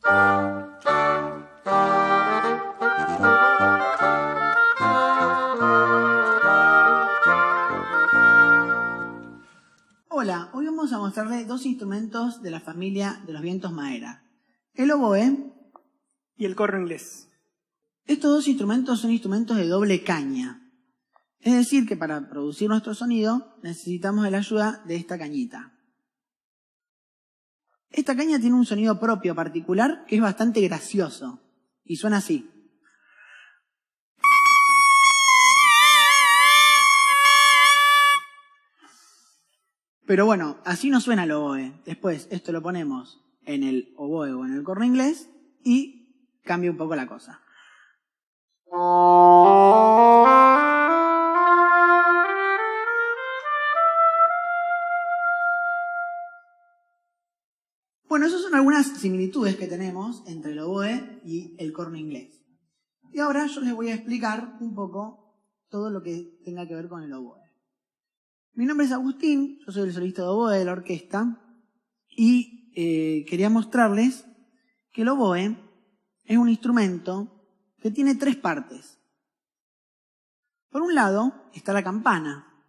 Hola, hoy vamos a mostrarles dos instrumentos de la familia de los vientos madera, el oboe y el corno inglés. Estos dos instrumentos son instrumentos de doble caña, es decir que para producir nuestro sonido necesitamos de la ayuda de esta cañita. Esta caña tiene un sonido propio particular que es bastante gracioso y suena así. Pero bueno, así no suena el oboe. Después esto lo ponemos en el oboe o en el corno inglés y cambia un poco la cosa. Bueno, esas son algunas similitudes que tenemos entre el oboe y el corno inglés. Y ahora yo les voy a explicar un poco todo lo que tenga que ver con el oboe. Mi nombre es Agustín, yo soy el solista de oboe de la orquesta y quería mostrarles que el oboe es un instrumento que tiene tres partes. Por un lado está la campana,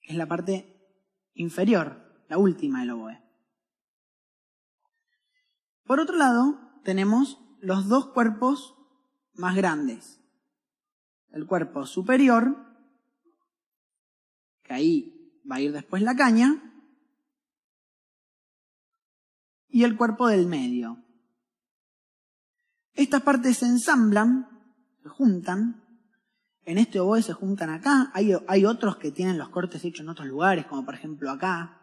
que es la parte inferior, la última del oboe. Por otro lado tenemos los dos cuerpos más grandes. El cuerpo superior, que ahí va a ir después la caña, y el cuerpo del medio. Estas partes se ensamblan, se juntan. En este oboe se juntan acá. Hay otros que tienen los cortes hechos en otros lugares, como por ejemplo acá.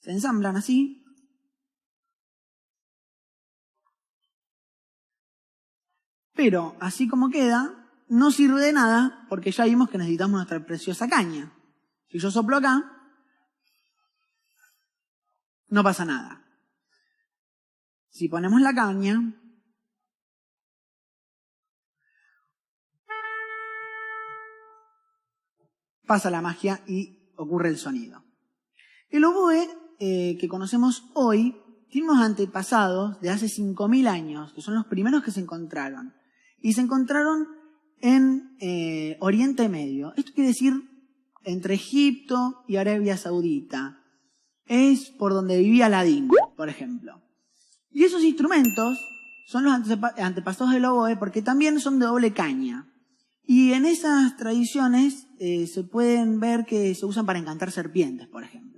Se ensamblan así. Pero así como queda, no sirve de nada porque ya vimos que necesitamos nuestra preciosa caña. Si yo soplo acá, no pasa nada. Si ponemos la caña, pasa la magia y ocurre el sonido. El oboe que conocemos hoy tiene unos antepasados de hace 5.000 años, que son los primeros que se encontraron. Y se encontraron en Oriente Medio. Esto quiere decir entre Egipto y Arabia Saudita. Es por donde vivía Aladín, por ejemplo. Y esos instrumentos son los antepasados del oboe porque también son de doble caña. Y en esas tradiciones se pueden ver que se usan para encantar serpientes, por ejemplo.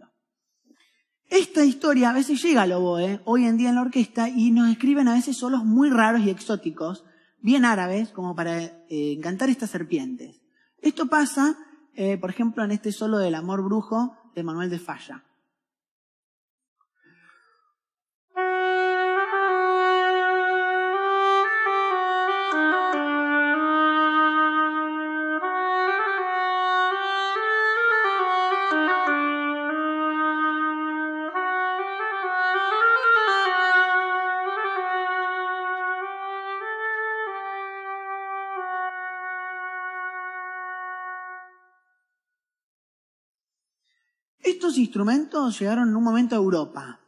Esta historia a veces llega al oboe, hoy en día en la orquesta, y nos escriben a veces solos muy raros y exóticos, bien árabes, como para encantar estas serpientes. Esto pasa, por ejemplo, en este solo del Amor Brujo de Manuel de Falla. Estos instrumentos llegaron en un momento a Europa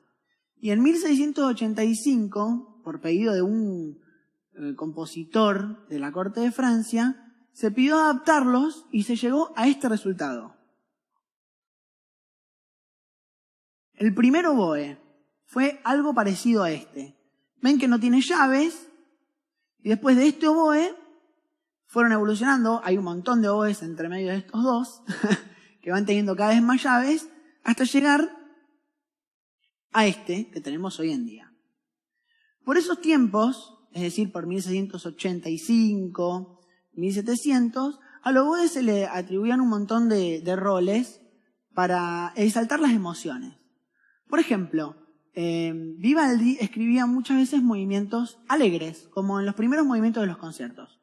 y en 1685, por pedido de un compositor de la corte de Francia, se pidió adaptarlos y se llegó a este resultado. El primer oboe fue algo parecido a este. Ven que no tiene llaves y después de este oboe fueron evolucionando. Hay un montón de oboes entre medio de estos dos que van teniendo cada vez más llaves hasta llegar a este que tenemos hoy en día. Por esos tiempos, es decir, por 1685, 1700, al oboe se le atribuían un montón de roles para exaltar las emociones. Por ejemplo, Vivaldi escribía muchas veces movimientos alegres, como en los primeros movimientos de los conciertos.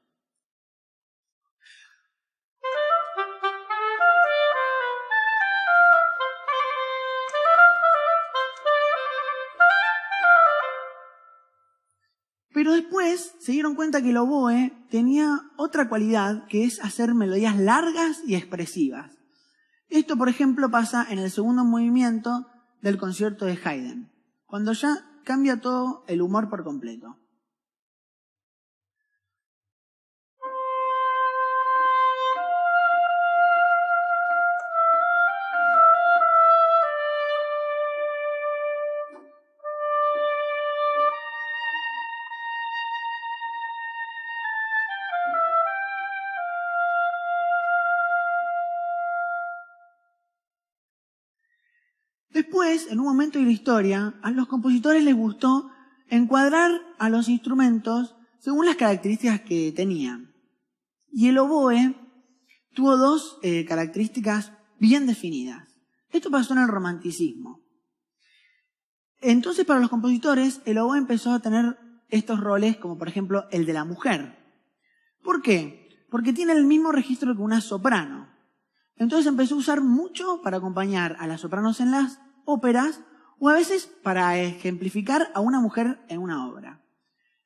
Pero después se dieron cuenta que el oboe tenía otra cualidad, que es hacer melodías largas y expresivas. Esto, por ejemplo, pasa en el segundo movimiento del concierto de Haydn, cuando ya cambia todo el humor por completo. Después, en un momento de la historia, a los compositores les gustó encuadrar a los instrumentos según las características que tenían. Y el oboe tuvo dos características bien definidas. Esto pasó en el romanticismo. Entonces, para los compositores, el oboe empezó a tener estos roles, como por ejemplo el de la mujer. ¿Por qué? Porque tiene el mismo registro que una soprano. Entonces empezó a usar mucho para acompañar a las sopranos en las óperas o a veces para ejemplificar a una mujer en una obra.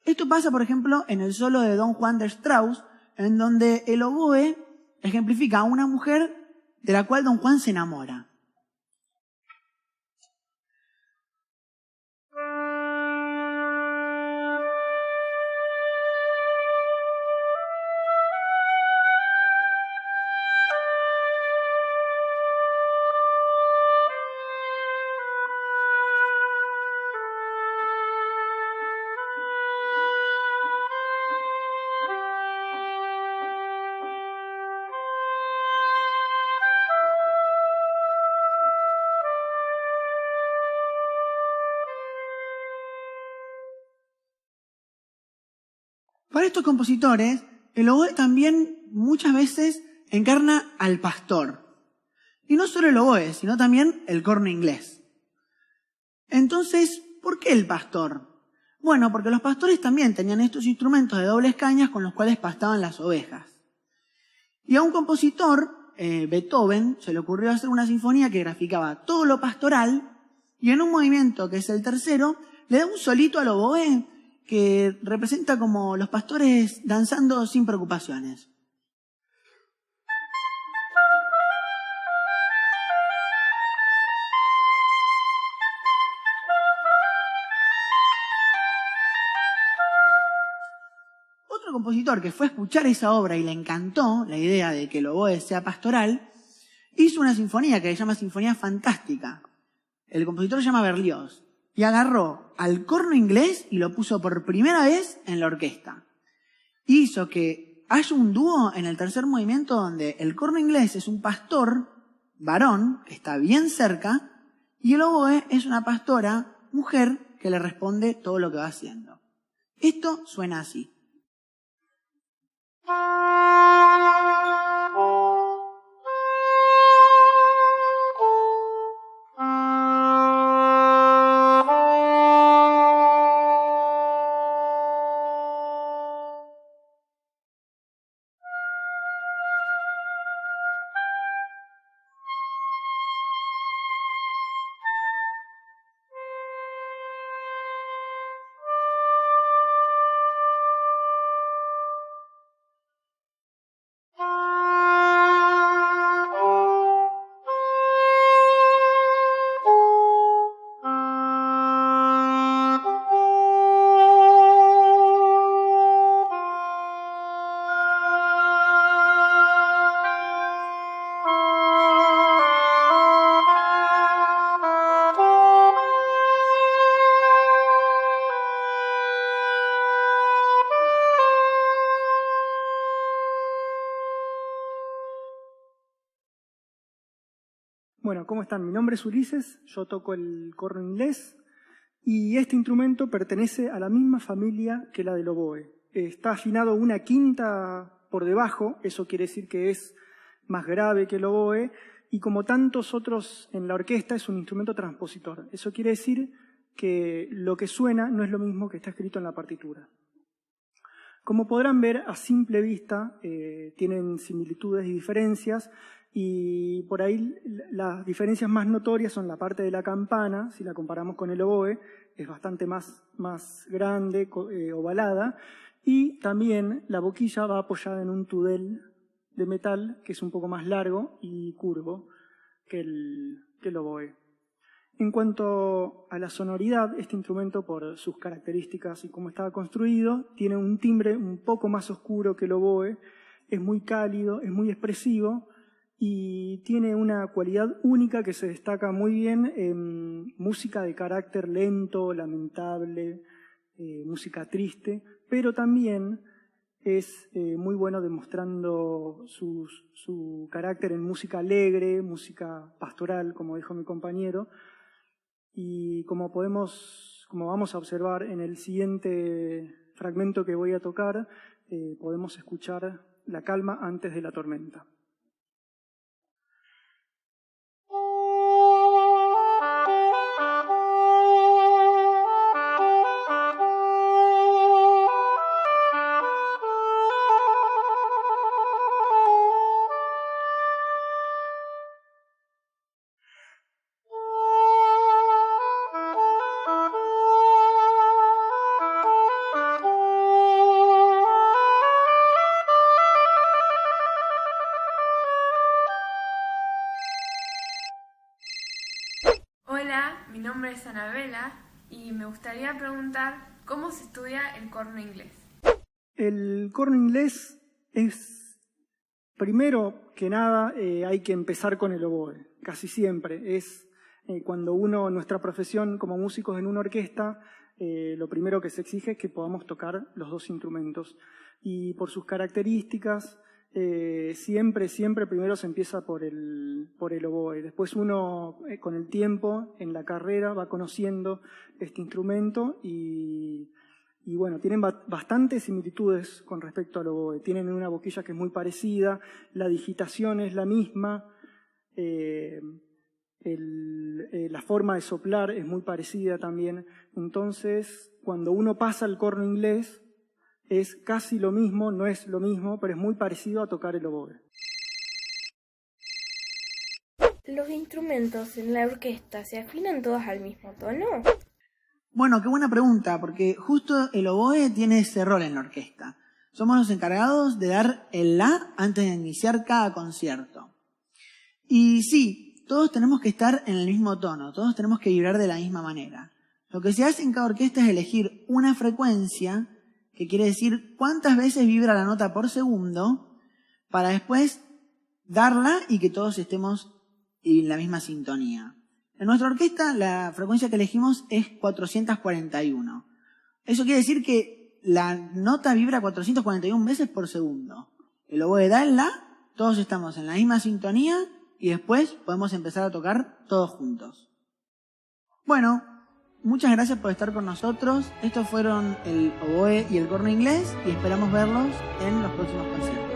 Esto pasa, por ejemplo, en el solo de Don Juan de Strauss, en donde el oboe ejemplifica a una mujer de la cual Don Juan se enamora. Para estos compositores, el oboe también muchas veces encarna al pastor. Y no solo el oboe, sino también el corno inglés. Entonces, ¿por qué el pastor? Bueno, porque los pastores también tenían estos instrumentos de dobles cañas con los cuales pastaban las ovejas. Y a un compositor, Beethoven, se le ocurrió hacer una sinfonía que graficaba todo lo pastoral y en un movimiento, que es el tercero, le da un solito al oboe que representa como los pastores danzando sin preocupaciones. Otro compositor que fue a escuchar esa obra y le encantó la idea de que el oboe sea pastoral, hizo una sinfonía que se llama Sinfonía Fantástica. El compositor se llama Berlioz. Y agarró al corno inglés y lo puso por primera vez en la orquesta. Hizo que haya un dúo en el tercer movimiento donde el corno inglés es un pastor varón, que está bien cerca, y el oboe es una pastora mujer que le responde todo lo que va haciendo. Esto suena así. Bueno, ¿cómo están? Mi nombre es Ulises, yo toco el corno inglés y este instrumento pertenece a la misma familia que la del oboe. Está afinado una quinta por debajo, eso quiere decir que es más grave que el oboe, y como tantos otros en la orquesta es un instrumento transpositor. Eso quiere decir que lo que suena no es lo mismo que está escrito en la partitura. Como podrán ver, a simple vista tienen similitudes y diferencias, y por ahí las diferencias más notorias son la parte de la campana, si la comparamos con el oboe, es bastante más grande, ovalada, y también la boquilla va apoyada en un tudel de metal que es un poco más largo y curvo que el oboe. En cuanto a la sonoridad, este instrumento, por sus características y cómo estaba construido, tiene un timbre un poco más oscuro que el oboe, es muy cálido, es muy expresivo y tiene una cualidad única que se destaca muy bien en música de carácter lento, lamentable, música triste, pero también es muy bueno demostrando su carácter en música alegre, música pastoral, como dijo mi compañero. Y como vamos a observar en el siguiente fragmento que voy a tocar, podemos escuchar la calma antes de la tormenta. Hola, mi nombre es Anabela y me gustaría preguntar cómo se estudia el corno inglés. El corno inglés es, primero que nada, hay que empezar con el oboe, casi siempre. Es cuando nuestra profesión como músicos en una orquesta, lo primero que se exige es que podamos tocar los dos instrumentos. Y por sus características, siempre primero se empieza por el oboe. Después uno, con el tiempo, en la carrera, va conociendo este instrumento y bueno, tienen bastantes similitudes con respecto al oboe. Tienen una boquilla que es muy parecida, la digitación es la misma, la forma de soplar es muy parecida también. Entonces, cuando uno pasa al corno inglés, es casi lo mismo, no es lo mismo, pero es muy parecido a tocar el oboe. ¿Los instrumentos en la orquesta se afinan todos al mismo tono? Bueno, qué buena pregunta, porque justo el oboe tiene ese rol en la orquesta. Somos los encargados de dar el la antes de iniciar cada concierto. Y sí, todos tenemos que estar en el mismo tono, todos tenemos que vibrar de la misma manera. Lo que se hace en cada orquesta es elegir una frecuencia, que quiere decir cuántas veces vibra la nota por segundo, para después darla y que todos estemos en la misma sintonía. En nuestra orquesta la frecuencia que elegimos es 441. Eso quiere decir que la nota vibra 441 veces por segundo. El oboe da el la, todos estamos en la misma sintonía y después podemos empezar a tocar todos juntos. Bueno, muchas gracias por estar con nosotros. Estos fueron el oboe y el corno inglés y esperamos verlos en los próximos conciertos.